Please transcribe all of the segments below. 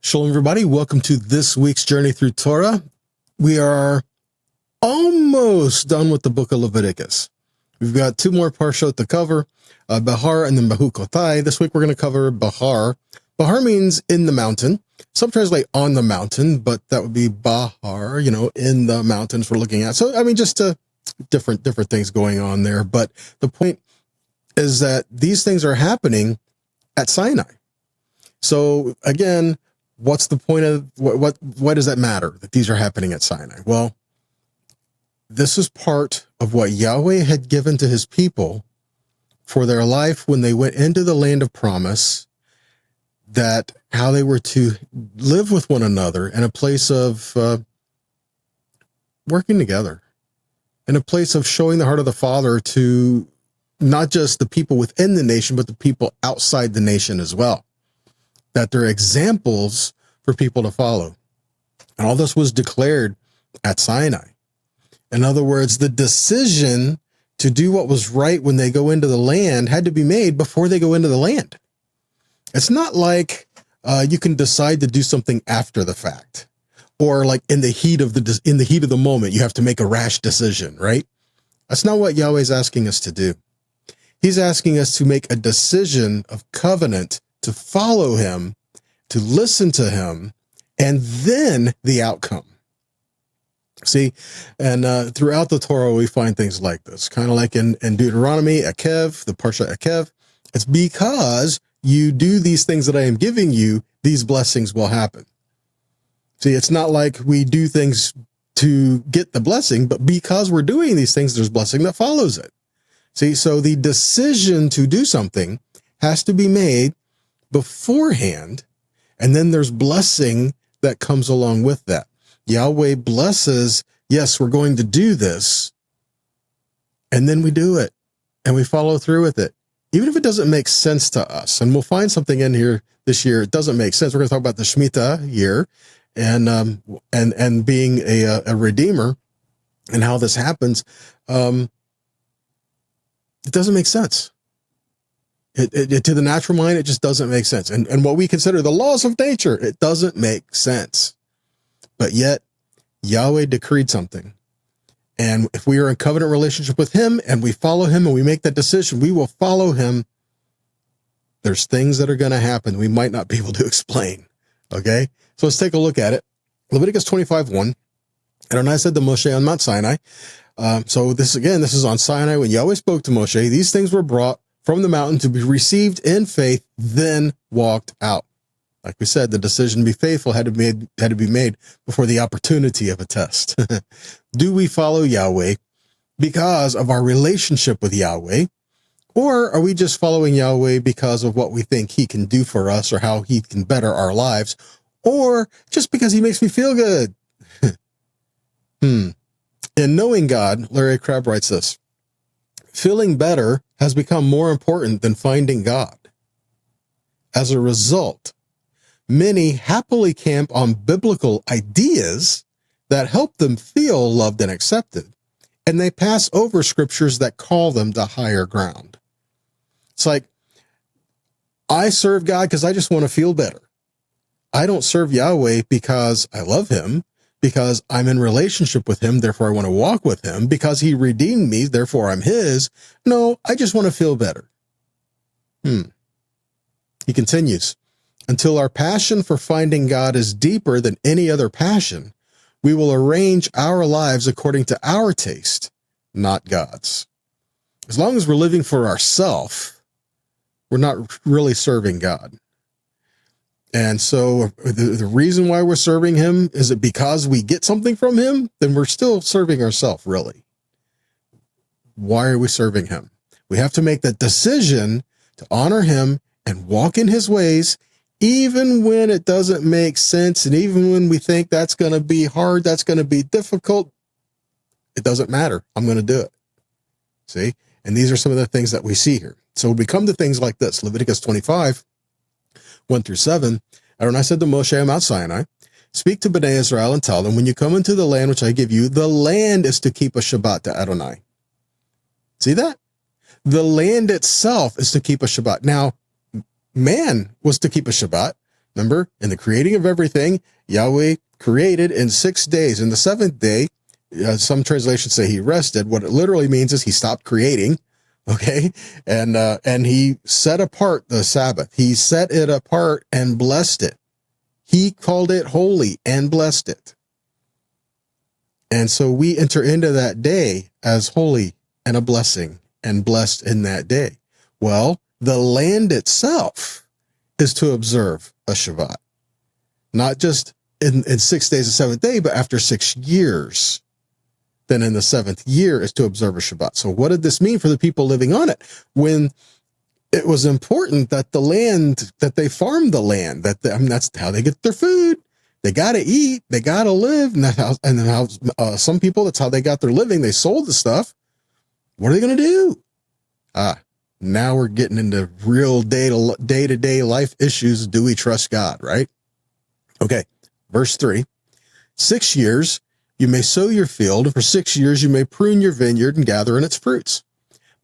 Shalom, everybody. Welcome to this week's journey through Torah. We are almost done with the book of Leviticus. We've got two more Parashat to cover, Bahar and then Bahukotai. This week we're going to cover Bahar. Bahar means in the mountain. Some translate on the mountain, but that would be Bahar, in the mountains we're looking at. So, just different things going on there. But the point is that these things are happening at Sinai. So again, what's the point of why does that matter that these are happening at Sinai? Well, this is part of what Yahweh had given to his people for their life when they went into the land of promise, that how they were to live with one another in a place of working together, in a place of showing the heart of the Father to not just the people within the nation, but the people outside the nation as well. That they're examples for people to follow. And all this was declared at Sinai. In other words, the decision to do what was right when they go into the land had to be made before they go into the land. It's not like you can decide to do something after the fact, or like in the heat of the moment, you have to make a rash decision, right? That's not what Yahweh's asking us to do. He's asking us to make a decision of covenant to follow him, to listen to him, and then the outcome. See, and throughout the Torah, we find things like this, kind of like in Deuteronomy, Akev, the Parashat Akev. It's because you do these things that I am giving you, these blessings will happen. See, it's not like we do things to get the blessing, but because we're doing these things, there's blessing that follows it. See, so the decision to do something has to be made beforehand, and then there's blessing that comes along with that. Yahweh blesses, yes, we're going to do this, and then we do it, and we follow through with it, even if it doesn't make sense to us. And we'll find something in here this year, it doesn't make sense. We're going to talk about the Shemitah year, and being a redeemer, and how this happens. It doesn't make sense. It to the natural mind, it just doesn't make sense. And what we consider the laws of nature, it doesn't make sense. But yet, Yahweh decreed something. And if we are in covenant relationship with him, and we follow him, and we make that decision, we will follow him. There's things that are going to happen we might not be able to explain. Okay? So let's take a look at it. Leviticus 25:1. Adonai said to Moshe on Mount Sinai. So this is on Sinai when Yahweh spoke to Moshe. These things were brought from the mountain to be received in faith, then walked out. Like we said, the decision to be faithful had to be made before the opportunity of a test. Do we follow Yahweh because of our relationship with Yahweh? Or are we just following Yahweh because of what we think he can do for us, or how he can better our lives, or just because he makes me feel good? In knowing God, Larry Crabb writes this: feeling better has become more important than finding God. As a result, many happily camp on biblical ideas that help them feel loved and accepted, and they pass over scriptures that call them to higher ground. It's like, I serve God because I just want to feel better. I don't serve Yahweh because I love him, because I'm in relationship with him, therefore I want to walk with him, because he redeemed me, therefore I'm his. No, I just want to feel better. He continues, until our passion for finding God is deeper than any other passion, we will arrange our lives according to our taste, not God's. As long as we're living for ourselves, we're not really serving God. And so the reason why we're serving him, is it because we get something from him? Then we're still serving ourselves, really. Why are we serving him? We have to make that decision to honor him and walk in his ways, even when it doesn't make sense, and even when we think that's going to be hard, that's going to be difficult. It doesn't matter. I'm going to do it. See? And these are some of the things that we see here. So we come to things like this. Leviticus 25, 1-7. Adonai said to Moshe on Mount Sinai, speak to Bnei Israel and tell them, when you come into the land which I give you, the land is to keep a Shabbat to Adonai. See that? The land itself is to keep a Shabbat. Now, man was to keep a Shabbat, Remember, in the creating of everything, Yahweh created in 6 days. In the seventh day, some translations say he rested. What it literally means is he stopped creating. Okay. And he set apart the Sabbath. He set it apart and blessed it. He called it holy and blessed it. And so we enter into that day as holy and a blessing and blessed in that day. Well, the land itself is to observe a Shabbat, not just in 6 days, the seventh day, but after 6 years. Then in the seventh year is to observe a Shabbat. So what did this mean for the people living on it? When it was important that the land, that they farm the land, that's how they get their food. They got to eat, they got to live. And then some people, that's how they got their living. They sold the stuff. What are they going to do? Now we're getting into real day-to-day life issues. Do we trust God, right? Okay. Verse 3, 6 years you may sow your field, and for 6 years you may prune your vineyard and gather in its fruits.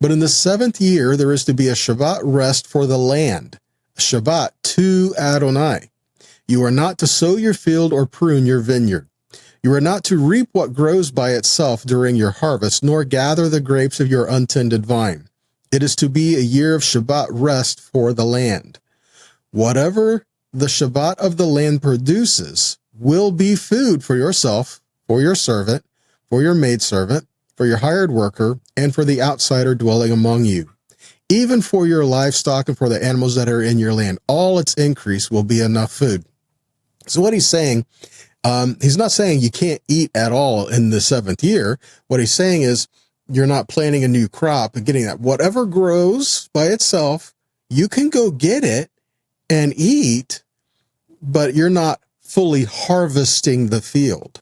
But in the seventh year there is to be a Shabbat rest for the land, a Shabbat to Adonai. You are not to sow your field or prune your vineyard. You are not to reap what grows by itself during your harvest, nor gather the grapes of your untended vine. It is to be a year of Shabbat rest for the land. Whatever the Shabbat of the land produces will be food for yourself, for your servant, for your maidservant, for your hired worker, and for the outsider dwelling among you. Even for your livestock and for the animals that are in your land, all its increase will be enough food. So what he's saying, he's not saying you can't eat at all in the seventh year. What he's saying is you're not planting a new crop and getting that. Whatever grows by itself, you can go get it and eat, but you're not fully harvesting the field.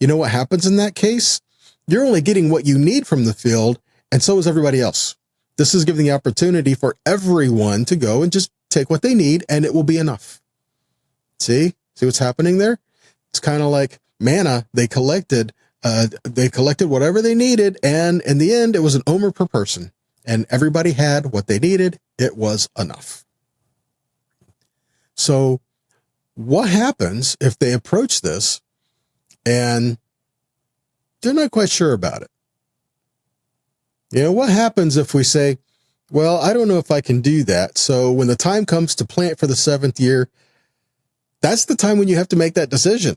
You know what happens in that case? You're only getting what you need from the field, and so is everybody else. This is giving the opportunity for everyone to go and just take what they need, and it will be enough. See what's happening there? It's kind of like manna. They collected whatever they needed, and in the end, it was an omer per person, and everybody had what they needed. It was enough. So what happens if they approach this and they're not quite sure about it? You know, what happens if we say, well, I don't know if I can do that. So when the time comes to plant for the seventh year, that's the time when you have to make that decision.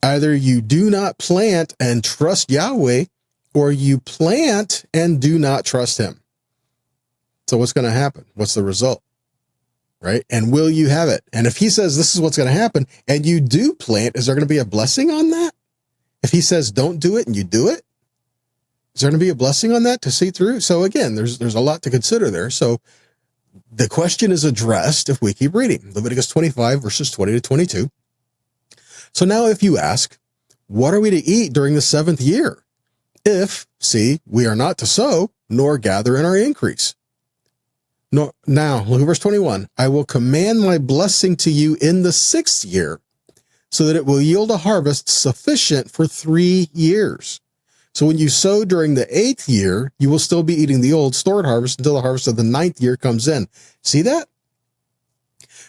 Either you do not plant and trust Yahweh, or you plant and do not trust him. So what's going to happen? What's the result? Right? And will you have it? And if he says this is what's going to happen and you do plant, is there going to be a blessing on that? If he says don't do it and you do it, is there going to be a blessing on that to see through? So again, there's a lot to consider there. So the question is addressed if we keep reading Leviticus 25 verses 20 to 22. So now if you ask, what are we to eat during the seventh year? If, we are not to sow nor gather in our increase. No, now, look at verse 21. I will command my blessing to you in the sixth year, so that it will yield a harvest sufficient for 3 years. So when you sow during the 8th year, you will still be eating the old stored harvest until the harvest of the 9th year comes in. See that?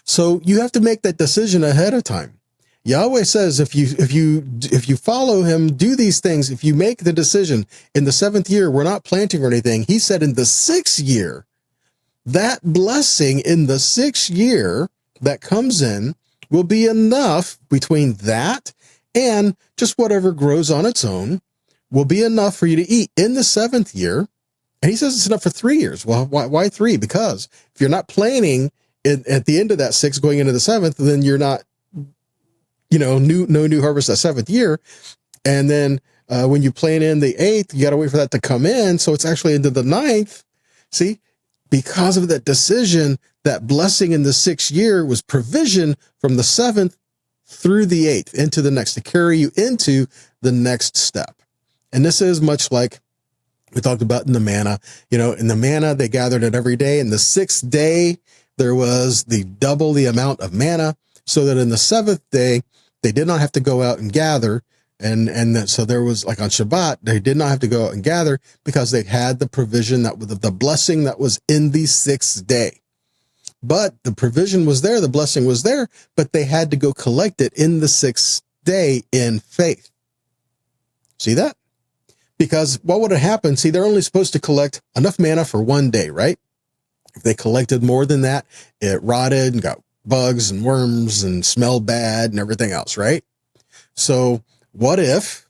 So you have to make that decision ahead of time. Yahweh says, if you follow him, do these things, if you make the decision in the 7th year, we're not planting or anything. He said in the 6th year, that blessing in the 6th year that comes in will be enough between that and just whatever grows on its own will be enough for you to eat in the 7th year. And he says it's enough for 3 years. Well, why 3? Because if you're not planning at the end of that 6 going into the 7th, then you're not, no new harvest that 7th year. And then when you plant in the 8th, you got to wait for that to come in. So it's actually into the 9th. See? Because of that decision, that blessing in the 6th year was provision from the 7th through the 8th into the next to carry you into the next step. And this is much like we talked about in the manna. In the manna, they gathered it every day. In the 6th day, there was the double the amount of manna, so that in the 7th day, they did not have to go out and gather. So there was, like on Shabbat, they did not have to go out and gather because they had the provision, that was the blessing that was in the 6th day. But the provision was there, the blessing was there, but they had to go collect it in the sixth day in faith. See that? Because what would have happened? See, they're only supposed to collect enough manna for one day, right? If they collected more than that, it rotted and got bugs and worms and smelled bad and everything else, right? So what if,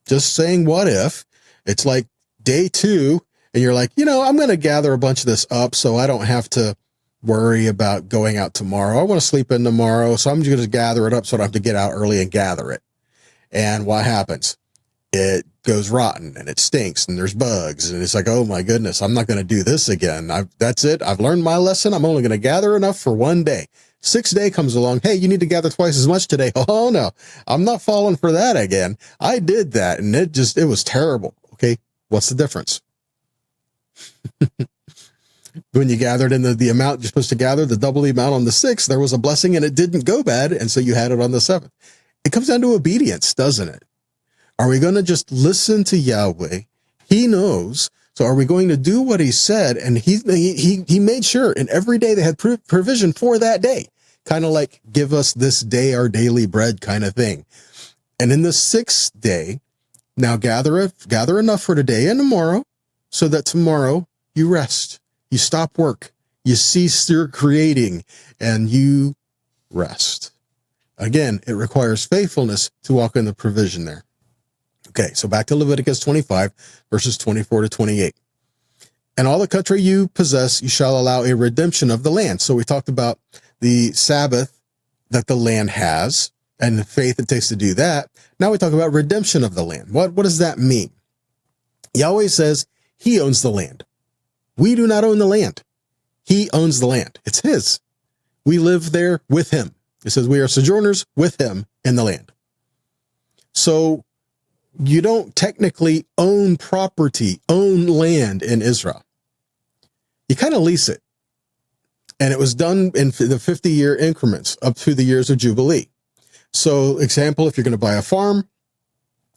just saying what if, it's like day 2 and you're like, I'm going to gather a bunch of this up so I don't have to worry about going out tomorrow. I want to sleep in tomorrow, so I'm just going to gather it up so I don't have to get out early and gather it. And what happens? It goes rotten and it stinks and there's bugs and it's like, oh my goodness, I'm not going to do this again. That's it. I've learned my lesson. I'm only going to gather enough for one day. 6th day comes along. Hey, you need to gather twice as much today. Oh no, I'm not falling for that again. I did that and it was terrible. Okay. What's the difference? When you gathered in the amount you're supposed to gather, the double the amount on the 6th, there was a blessing and it didn't go bad. And so you had it on the 7th. It comes down to obedience, doesn't it? Are we going to just listen to Yahweh? He knows. So are we going to do what he said? And he made sure, and every day they had provision for that day, kind of like give us this day our daily bread kind of thing. And in the 6th day, now gather enough for today and tomorrow, so that tomorrow you rest, you stop work, you cease your creating, and you rest. Again, it requires faithfulness to walk in the provision there. Okay, so back to Leviticus 25, verses 24 to 28. And all the country you possess, you shall allow a redemption of the land. So we talked about the Sabbath that the land has and the faith it takes to do that. Now we talk about redemption of the land. What does that mean? Yahweh says he owns the land. We do not own the land. He owns the land. It's his. We live there with him. It says we are sojourners with him in the land. So you don't technically own property, own land in Israel. You kind of lease it. And it was done in the 50-year increments up to the years of Jubilee. So example, if you're going to buy a farm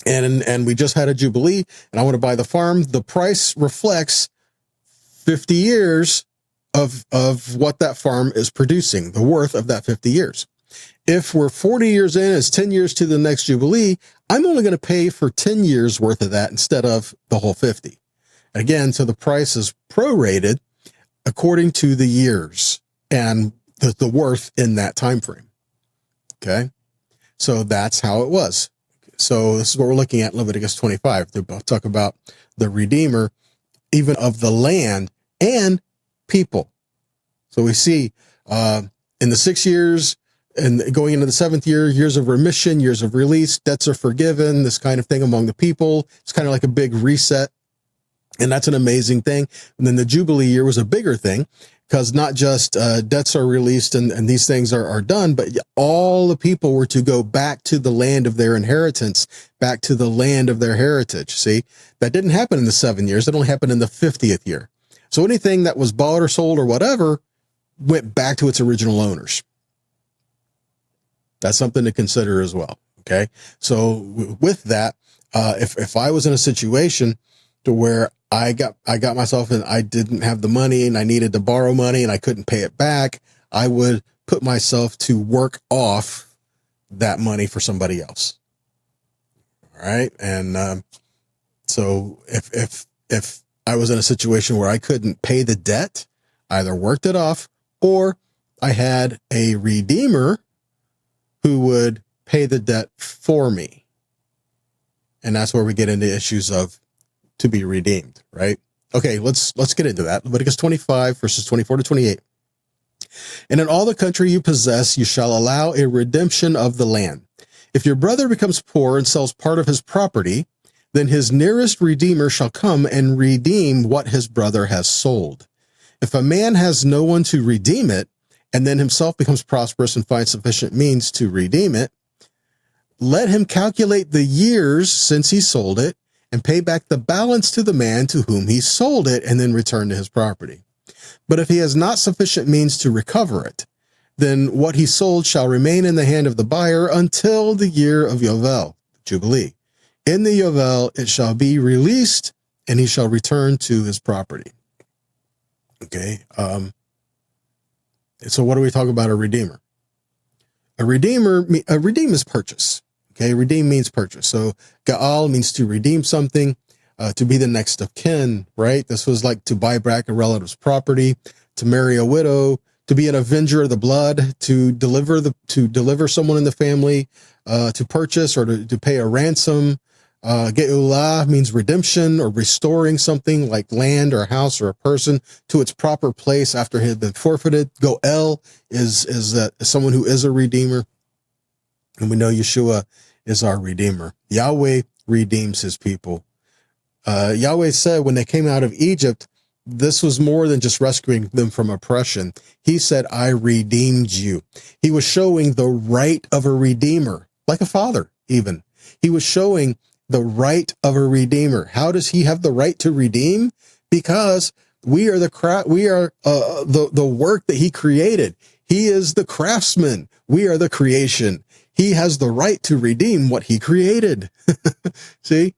and we just had a Jubilee and I want to buy the farm, the price reflects 50 years of what that farm is producing, the worth of that 50 years. If we're 40 years in, it's 10 years to the next Jubilee, I'm only going to pay for 10 years worth of that instead of the whole 50. Again, so the price is prorated according to the years and the worth in that time frame. Okay. So that's how it was. So this is what we're looking at in Leviticus 25. They both talk about the Redeemer, even of the land and people. So we see, in the 6 years, and going into the 7th year, years of remission, years of release, debts are forgiven, this kind of thing among the people. It's kind of like a big reset. And that's an amazing thing. And then the Jubilee year was a bigger thing because not just debts are released and these things are done, but all the people were to go back to the land of their inheritance, back to the land of their heritage. See, that didn't happen in the 7 years. It only happened in the 50th year. So anything that was bought or sold or whatever went back to its original owners. That's something to consider as well. Okay. So with that, if I was in a situation to where I got myself and I didn't have the money and I needed to borrow money and I couldn't pay it back, I would put myself to work off that money for somebody else. All right. And, so if I was in a situation where I couldn't pay the debt, I either worked it off or I had a redeemer who would pay the debt for me. And that's where we get into issues of to be redeemed, right? Okay, let's get into that. Leviticus 25, verses 24 to 28. And in all the country you possess, you shall allow a redemption of the land. If your brother becomes poor and sells part of his property, then his nearest redeemer shall come and redeem what his brother has sold. If a man has no one to redeem it, and then himself becomes prosperous and finds sufficient means to redeem it, let him calculate the years since he sold it and pay back the balance to the man to whom he sold it and then return to his property. But if he has not sufficient means to recover it, then what he sold shall remain in the hand of the buyer until the year of Yovel, Jubilee. In the Yovel, it shall be released and he shall return to his property. Okay. So what do we talk about a redeemer? A redeem is purchase. Okay, redeem means purchase. So Gaal means to redeem something, to be the next of kin, right? This was like to buy back a relative's property, to marry a widow, to be an avenger of the blood, to deliver someone in the family, to purchase or to pay a ransom. Geulah means redemption or restoring something like land or a house or a person to its proper place after it had been forfeited. Goel is someone who is a redeemer. And we know Yeshua is our redeemer. Yahweh redeems his people. Yahweh said when they came out of Egypt, this was more than just rescuing them from oppression. He said, I redeemed you. He was showing the right of a redeemer, like a father even. He was showing the right of a redeemer. How does he have the right to redeem? Because we are the work that he created. He is the craftsman. We are the creation. He has the right to redeem what he created. See,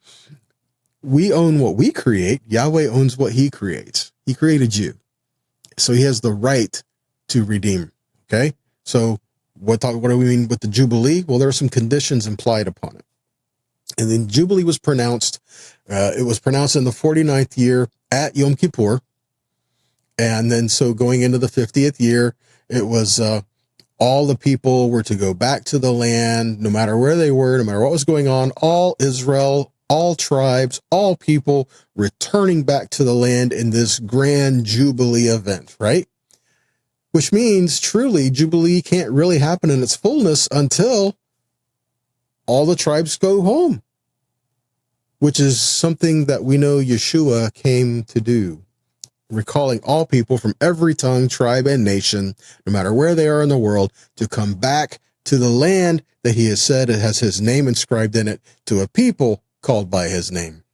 we own what we create. Yahweh owns what he creates. He created you. So he has the right to redeem. Okay. So what do we mean with the Jubilee? Well, there are some conditions implied upon it. And then Jubilee was pronounced, it was pronounced in the 49th year at Yom Kippur. And then so going into the 50th year, it was all the people were to go back to the land, no matter where they were, no matter what was going on, all Israel, all tribes, all people returning back to the land in this grand Jubilee event, right? Which means truly Jubilee can't really happen in its fullness until all the tribes go home, which is something that we know Yeshua came to do, recalling all people from every tongue, tribe, and nation, no matter where they are in the world, to come back to the land that he has said it has his name inscribed in it, to a people called by his name.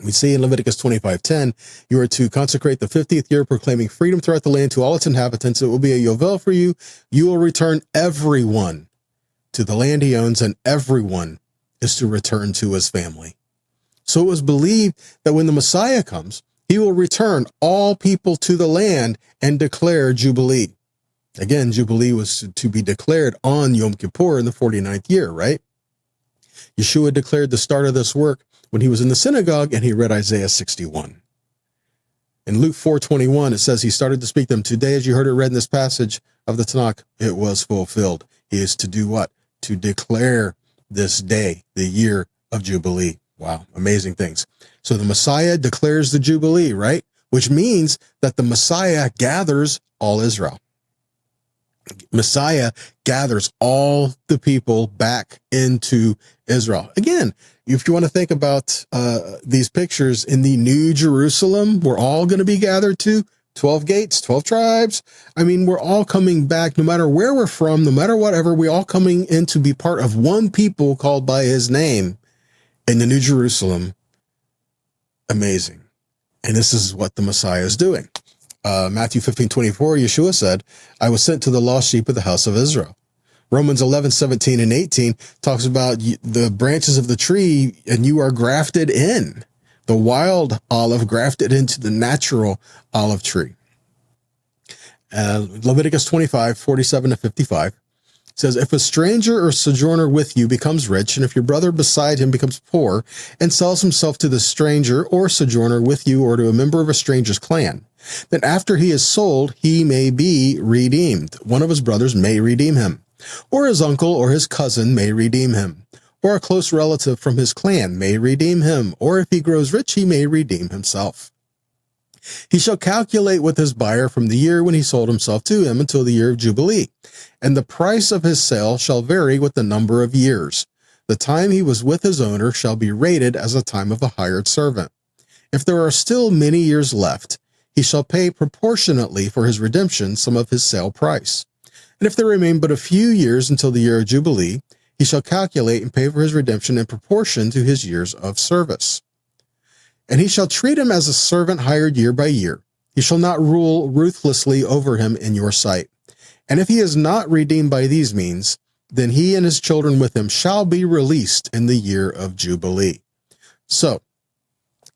We see in Leviticus 25:10, you are to consecrate the 50th year, proclaiming freedom throughout the land to all its inhabitants. It will be a yovel for you. You will return everyone to the land he owns, and everyone is to return to his family. So it was believed that when the Messiah comes, he will return all people to the land and declare Jubilee. Again, Jubilee was to be declared on Yom Kippur in the 49th year, right? Yeshua declared the start of this work when he was in the synagogue and he read Isaiah 61. In Luke 4:21, it says he started to speak to them. Today, as you heard it read in this passage of the Tanakh, it was fulfilled. He is to do what? To declare this day, the year of Jubilee. Wow, amazing things. So the Messiah declares the Jubilee, right? Which means that the Messiah gathers all Israel. Messiah gathers all the people back into Israel. Again, if you want to think about these pictures in the New Jerusalem, we're all going to be gathered to 12 gates, 12 tribes. I mean, we're all coming back, no matter where we're from, no matter whatever, we're all coming in to be part of one people called by his name in the New Jerusalem. Amazing. And this is what the Messiah is doing. Matthew 15:24, Yeshua said, I was sent to the lost sheep of the house of Israel. Romans 11:17 and 18 talks about the branches of the tree, and you are grafted in. The wild olive grafted into the natural olive tree. Leviticus 25:47 to 55 says, if a stranger or sojourner with you becomes rich, and if your brother beside him becomes poor and sells himself to the stranger or sojourner with you or to a member of a stranger's clan, then after he is sold, he may be redeemed. One of his brothers may redeem him, or his uncle or his cousin may redeem him, or a close relative from his clan may redeem him, or if he grows rich, he may redeem himself. He shall calculate with his buyer from the year when he sold himself to him until the year of Jubilee, and the price of his sale shall vary with the number of years. The time he was with his owner shall be rated as the time of a hired servant. If there are still many years left, he shall pay proportionately for his redemption some of his sale price. And if there remain but a few years until the year of Jubilee, he shall calculate and pay for his redemption in proportion to his years of service. And he shall treat him as a servant hired year by year. He shall not rule ruthlessly over him in your sight. And if he is not redeemed by these means, then he and his children with him shall be released in the year of Jubilee. So,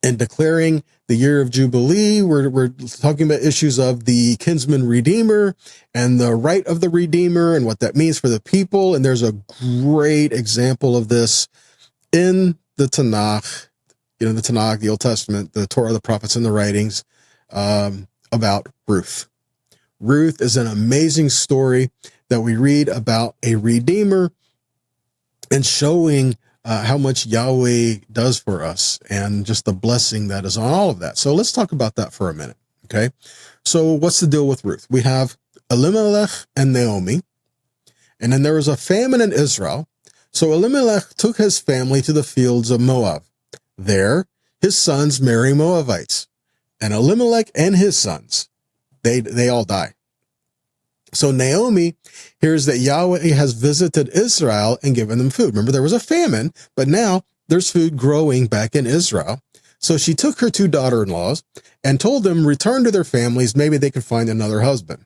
In declaring the year of Jubilee, we're talking about issues of the kinsman redeemer and the right of the redeemer and what that means for the people. And there's a great example of this in the Tanakh, the Tanakh, the Old Testament, the Torah, the prophets, and the writings, about Ruth. Ruth is an amazing story that we read about a redeemer and showing how much Yahweh does for us and just the blessing that is on all of that. So let's talk about that for a minute. Okay. So what's the deal with Ruth? We have Elimelech and Naomi, and then there was a famine in Israel. So Elimelech took his family to the fields of Moab. There, his sons marry Moabites, and Elimelech and his sons, they all die. So Naomi hears that Yahweh has visited Israel and given them food. Remember, there was a famine, but now there's food growing back in Israel. So she took her 2 daughter-in-laws and told them return to their families. Maybe they could find another husband.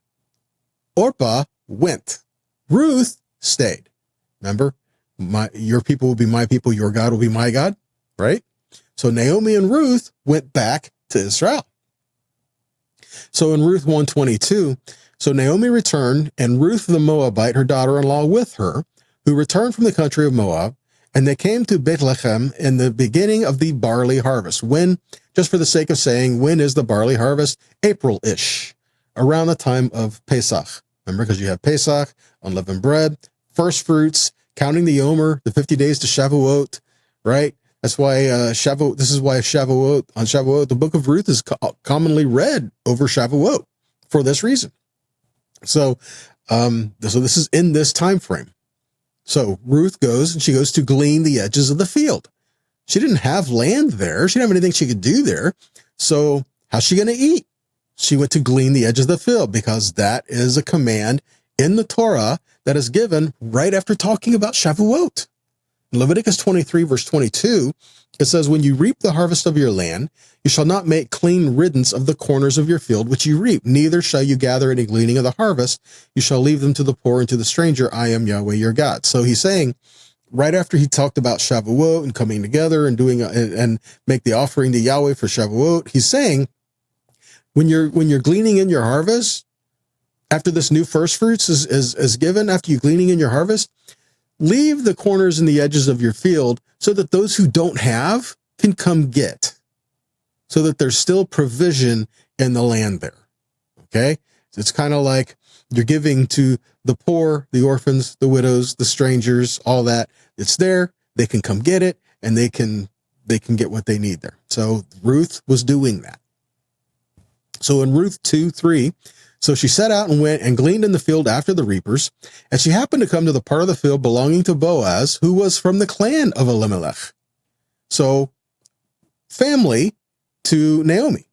Orpah went. Ruth stayed. Remember, your people will be my people. Your God will be my God, right? So Naomi and Ruth went back to Israel. So in Ruth 1:22, so Naomi returned, and Ruth the Moabite, her daughter-in-law, with her, who returned from the country of Moab, and they came to Bethlehem in the beginning of the barley harvest. When, just for the sake of saying, when is the barley harvest? April-ish, around the time of Pesach. Remember, because you have Pesach, unleavened bread, first fruits, counting the Omer, the 50 days to Shavuot, right? That's why this is why Shavuot, the book of Ruth is commonly read over Shavuot for this reason. So this is in this time frame. So Ruth goes and she goes to glean the edges of the field. She didn't have land there. She didn't have anything she could do there. So how's she going to eat? She went to glean the edge of the field because that is a command in the Torah that is given right after talking about Shavuot. In Leviticus 23, verse 22, it says, when you reap the harvest of your land, you shall not make clean riddance of the corners of your field which you reap, neither shall you gather any gleaning of the harvest. You shall leave them to the poor and to the stranger. I am Yahweh your God. So he's saying, right after he talked about Shavuot and coming together and doing and make the offering to Yahweh for Shavuot, he's saying, when you're gleaning in your harvest, after this new first fruits is given, after you gleaning in your harvest, leave the corners and the edges of your field so that those who don't have can come get, so that there's still provision in the land there. Okay. It's kind of like you're giving to the poor, the orphans, the widows, the strangers, all that. It's there. They can come get it, and they can get what they need there. So Ruth was doing that. So in Ruth 2:3, so she set out and went and gleaned in the field after the reapers, and she happened to come to the part of the field belonging to Boaz, who was from the clan of Elimelech. So family to Naomi,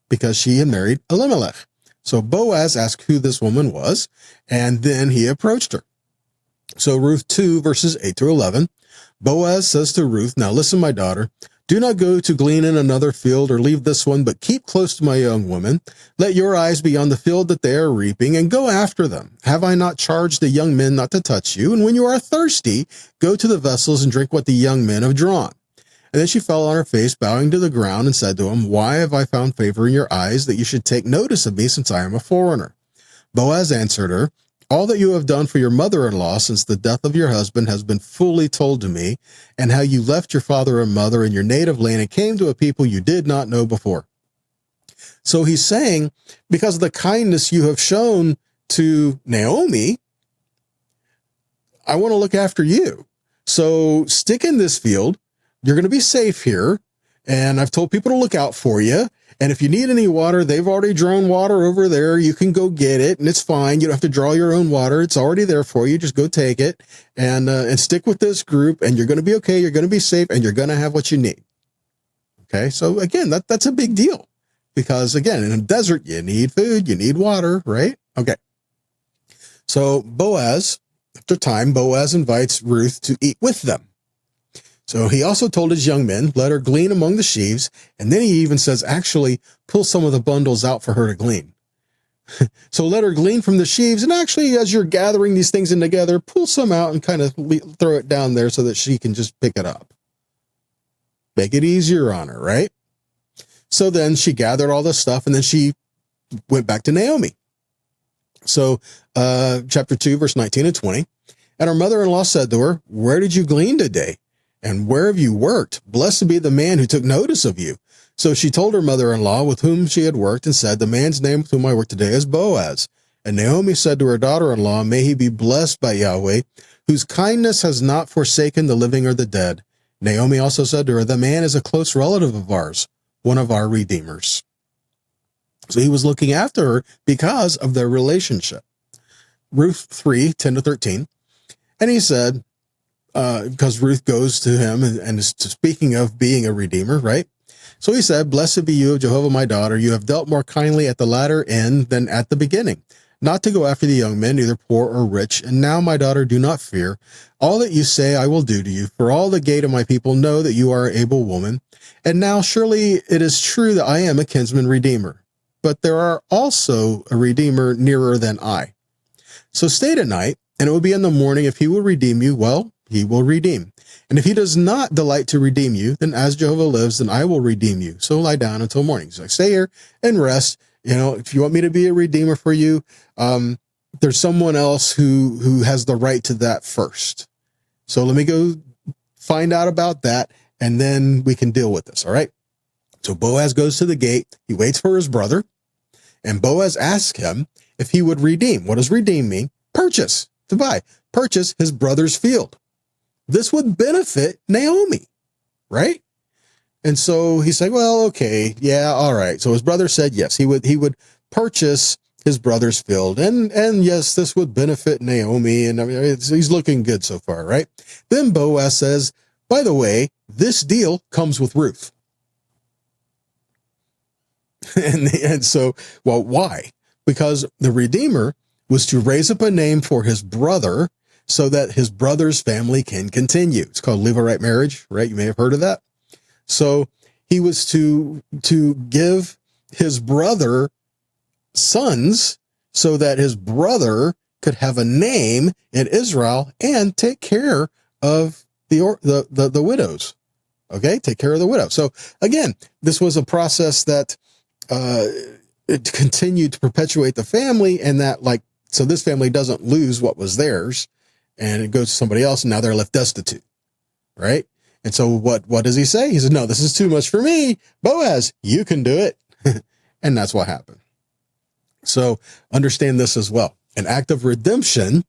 because she had married Elimelech. So Boaz asked who this woman was, and then he approached her. So Ruth 2, verses 8 through 11, Boaz says to Ruth, now listen, my daughter, do not go to glean in another field or leave this one, but keep close to my young woman. Let your eyes be on the field that they are reaping, and go after them. Have I not charged the young men not to touch you? And when you are thirsty, go to the vessels and drink what the young men have drawn. And then she fell on her face, bowing to the ground, and said to him, why have I found favor in your eyes that you should take notice of me, since I am a foreigner? Boaz answered her, all that you have done for your mother-in-law since the death of your husband has been fully told to me, and how you left your father and mother in your native land and came to a people you did not know before. So he's saying, because of the kindness you have shown to Naomi, I want to look after you. So stick in this field. You're going to be safe here. And I've told people to look out for you. And if you need any water, they've already drawn water over there. You can go get it, and it's fine. You don't have to draw your own water. It's already there for you. Just go take it and stick with this group, and you're going to be okay. You're going to be safe, and you're going to have what you need. Okay. So again, that's a big deal, because again, in a desert, you need food, you need water, right? Okay. So Boaz, after time, Boaz invites Ruth to eat with them. So he also told his young men, let her glean among the sheaves. And then he even says, actually, pull some of the bundles out for her to glean. So let her glean from the sheaves. And actually, as you're gathering these things in together, pull some out and kind of throw it down there so that she can just pick it up. Make it easier on her, right? So then she gathered all this stuff, and then she went back to Naomi. So chapter 2, verse 19 and 20. And her mother-in-law said to her, "Where did you glean today? And where have you worked? Blessed be the man who took notice of you." So she told her mother-in-law with whom she had worked and said, "The man's name with whom I work today is Boaz." And Naomi said to her daughter-in-law, "May he be blessed by Yahweh, whose kindness has not forsaken the living or the dead." Naomi also said to her, "The man is a close relative of ours, one of our redeemers." So he was looking after her because of their relationship. Ruth 3, 10 to 13. And he said, because Ruth goes to him and is speaking of being a redeemer, right? So he said, "Blessed be you, Jehovah, my daughter. You have dealt more kindly at the latter end than at the beginning, not to go after the young men, either poor or rich. And now, my daughter, do not fear. All that you say I will do to you, for all the gate of my people know that you are an able woman. And now surely it is true that I am a kinsman redeemer, but there are also a redeemer nearer than I. So stay tonight, and it will be in the morning. If he will redeem you, well, he will redeem. And if he does not delight to redeem you, then as Jehovah lives, then I will redeem you. So lie down until morning." So stay here and rest. If you want me to be a redeemer for you, there's someone else who has the right to that first. So let me go find out about that, and then we can deal with this. All right. So Boaz goes to the gate. He waits for his brother, and Boaz asks him if he would redeem. What does redeem mean? Purchase, to buy. Purchase his brother's field. This would benefit Naomi, right? And so he said, "Well, okay, yeah, all right." So his brother said yes, he would purchase his brother's field, and yes, this would benefit Naomi, and I mean, he's looking good so far, right? Then Boaz says, "By the way, this deal comes with Ruth." and so, well, why? Because the Redeemer was to raise up a name for his brother so that his brother's family can continue. It's called Levirate marriage, right? You may have heard of that. So he was to give his brother sons so that his brother could have a name in Israel and take care of the widows. Okay, take care of the widow. So again, this was a process that it continued to perpetuate the family, and that so this family doesn't lose what was theirs, and it goes to somebody else, and now they're left destitute, right? And so what does he say? He said, "No, this is too much for me. Boaz, you can do it." And that's what happened. So understand this as well. An act of redemption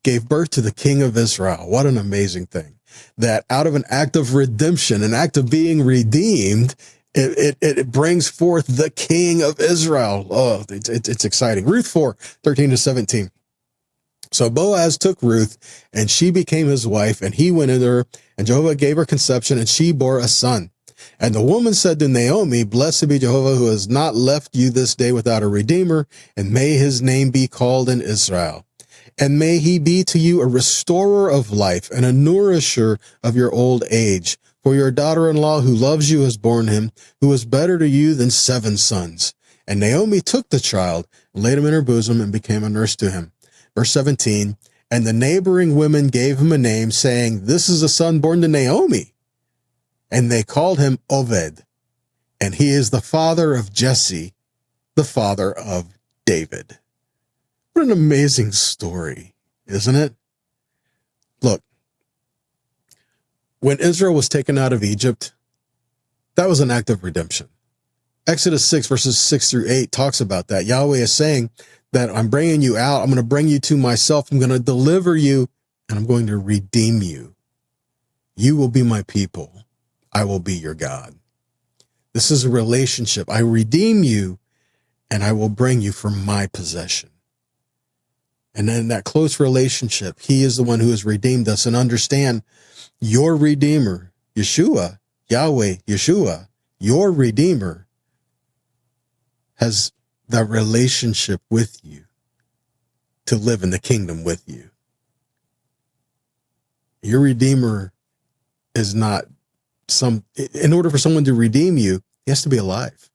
gave birth to the King of Israel. What an amazing thing. That out of an act of redemption, an act of being redeemed, it brings forth the King of Israel. Oh, it's exciting. Ruth 4, 13 to 17. So Boaz took Ruth, and she became his wife, and he went into her, and Jehovah gave her conception, and she bore a son. And the woman said to Naomi, "Blessed be Jehovah, who has not left you this day without a redeemer, and may his name be called in Israel. And may he be to you a restorer of life and a nourisher of your old age. For your daughter-in-law who loves you has borne him, who is better to you than 7 sons. And Naomi took the child, and laid him in her bosom, and became a nurse to him." Verse 17, "And the neighboring women gave him a name, saying, 'This is a son born to Naomi.' And they called him Oved, and he is the father of Jesse, the father of David." What an amazing story, isn't it? Look, when Israel was taken out of Egypt, that was an act of redemption. Exodus 6, verses 6 through 8 talks about that. Yahweh is saying that I'm bringing you out. I'm going to bring you to myself. I'm going to deliver you, and I'm going to redeem you. You will be my people. I will be your God. This is a relationship. I redeem you, and I will bring you for my possession. And in that close relationship, he is the one who has redeemed us. And understand, your Redeemer, Yeshua, Yahweh, Yeshua, your Redeemer, has that relationship with you to live in the kingdom with you. Your Redeemer is not in order for someone to redeem you, he has to be alive.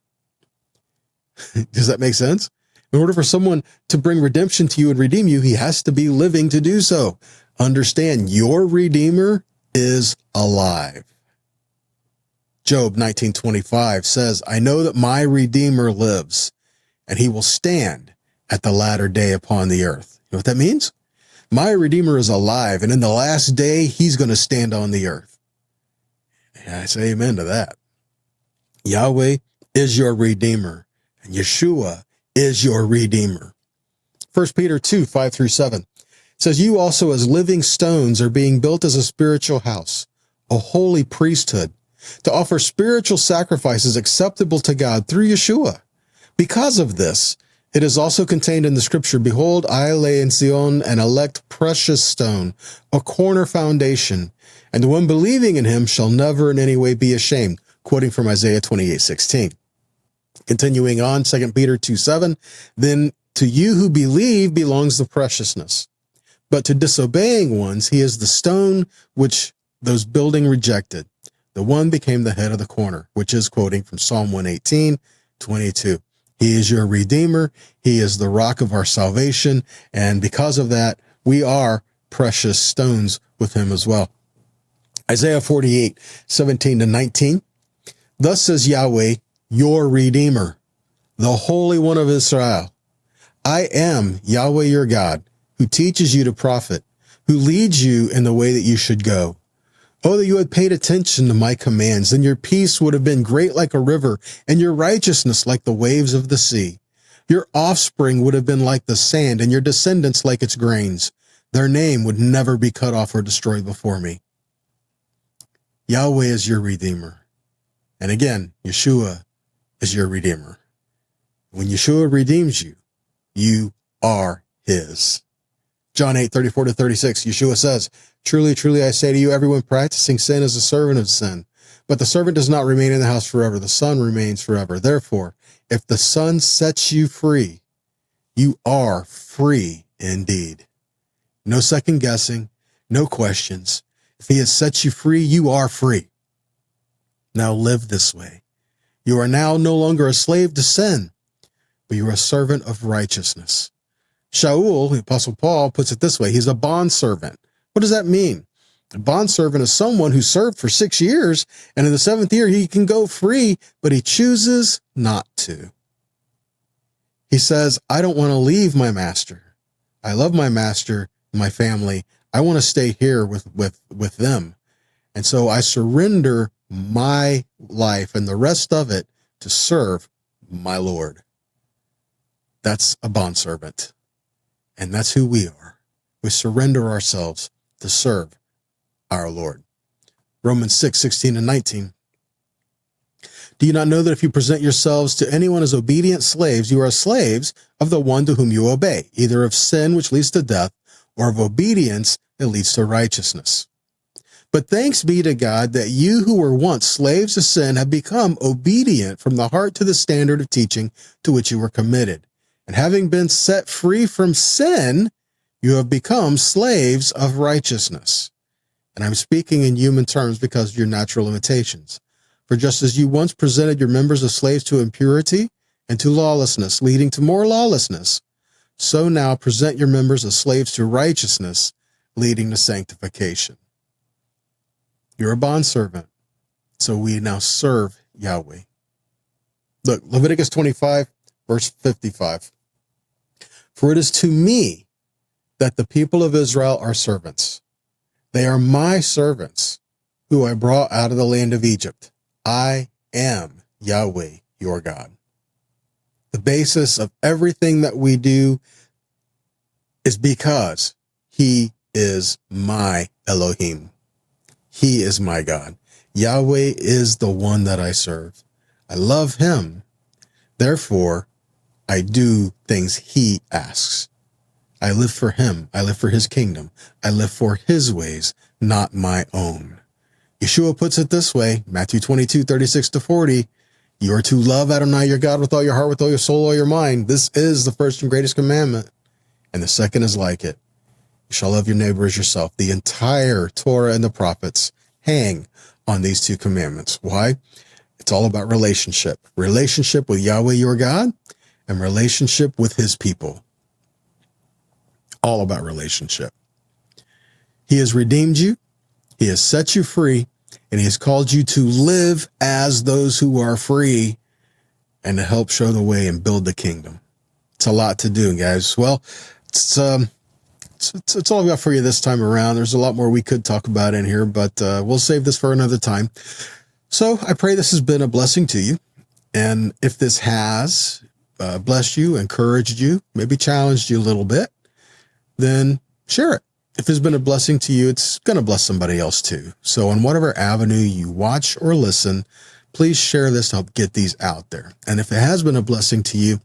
Does that make sense? In order for someone to bring redemption to you and redeem you, he has to be living to do so. Understand, your Redeemer is alive. Job 19:25 says, I know that my Redeemer lives, and he will stand at the latter day upon the earth. You know what that means? My Redeemer is alive, and in the last day, he's going to stand on the earth. And I say amen to that. Yahweh is your Redeemer, and Yeshua is your Redeemer. 1 Peter 2:5-7 says, you also as living stones are being built as a spiritual house, a holy priesthood, to offer spiritual sacrifices acceptable to God through Yeshua. Because of this, it is also contained in the scripture, behold, I lay in Zion an elect precious stone, a corner foundation, and the one believing in him shall never in any way be ashamed. Quoting from Isaiah 28:16. Continuing on, 2 Peter 2:7, then to you who believe belongs the preciousness. But to disobeying ones, he is the stone which those building rejected. The one became the head of the corner, which is quoting from Psalm 118:22. He is your Redeemer. He is the rock of our salvation. And because of that, we are precious stones with him as well. Isaiah 48:17-19. Thus says Yahweh, your Redeemer, the Holy One of Israel. I am Yahweh your God, who teaches you to profit, who leads you in the way that you should go. Oh, that you had paid attention to my commands, then your peace would have been great like a river, and your righteousness like the waves of the sea. Your offspring would have been like the sand, and your descendants like its grains. Their name would never be cut off or destroyed before me. Yahweh is your Redeemer. And again, Yeshua is your Redeemer. When Yeshua redeems you, you are his. John 8:34-36, Yeshua says, truly, truly, I say to you, everyone practicing sin is a servant of sin. But the servant does not remain in the house forever. The son remains forever. Therefore, if the son sets you free, you are free indeed. No second guessing, no questions. If he has set you free, you are free. Now live this way. You are now no longer a slave to sin, but you are a servant of righteousness. Shaul, the Apostle Paul, puts it this way. He's a bondservant. What does that mean? A bondservant is someone who served for 6 years, and in the 7th year, he can go free, but he chooses not to. He says, I don't want to leave my master. I love my master, my family. I want to stay here with them. And so I surrender my life and the rest of it to serve my Lord. That's a bondservant. And that's who we are. We surrender ourselves to serve our Lord. Romans 6:16-19. Do you not know that if you present yourselves to anyone as obedient slaves, you are slaves of the one to whom you obey, either of sin, which leads to death, or of obedience that leads to righteousness? But thanks be to God that you who were once slaves to sin have become obedient from the heart to the standard of teaching to which you were committed. And having been set free from sin, you have become slaves of righteousness. And I'm speaking in human terms because of your natural limitations. For just as you once presented your members as slaves to impurity and to lawlessness, leading to more lawlessness, so now present your members as slaves to righteousness, leading to sanctification. You're a bondservant, so we now serve Yahweh. Look, Leviticus 25, verse 55. For it is to me that the people of Israel are servants. They are my servants, who I brought out of the land of Egypt. I am Yahweh, your God. The basis of everything that we do is because he is my Elohim. He is my God. Yahweh is the one that I serve. I love him. Therefore, I do things he asks. I live for him. I live for his kingdom. I live for his ways, not my own. Yeshua puts it this way, Matthew 22:36-40. You are to love Adonai your God with all your heart, with all your soul, all your mind. This is the first and greatest commandment. And the second is like it. You shall love your neighbor as yourself. The entire Torah and the prophets hang on these two commandments. Why? It's all about relationship. Relationship with Yahweh your God and relationship with his people. All about relationship. He has redeemed you. He has set you free. And he has called you to live as those who are free and to help show the way and build the kingdom. It's a lot to do, guys. Well, it's all I've got for you this time around. There's a lot more we could talk about in here, but we'll save this for another time. So I pray this has been a blessing to you. And if this has blessed you, encouraged you, maybe challenged you a little bit, then share it. If it's been a blessing to you, it's going to bless somebody else too. So on whatever avenue you watch or listen, please share this to help get these out there. And if it has been a blessing to you,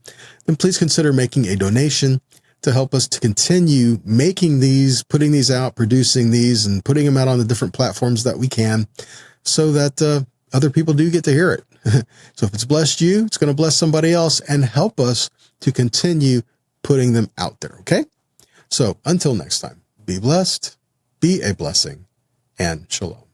then please consider making a donation to help us to continue making these, putting these out, producing these, and putting them out on the different platforms that we can, so that other people do get to hear it. So if it's blessed you, it's going to bless somebody else and help us to continue putting them out there. Okay? So until next time, be blessed, be a blessing, and shalom.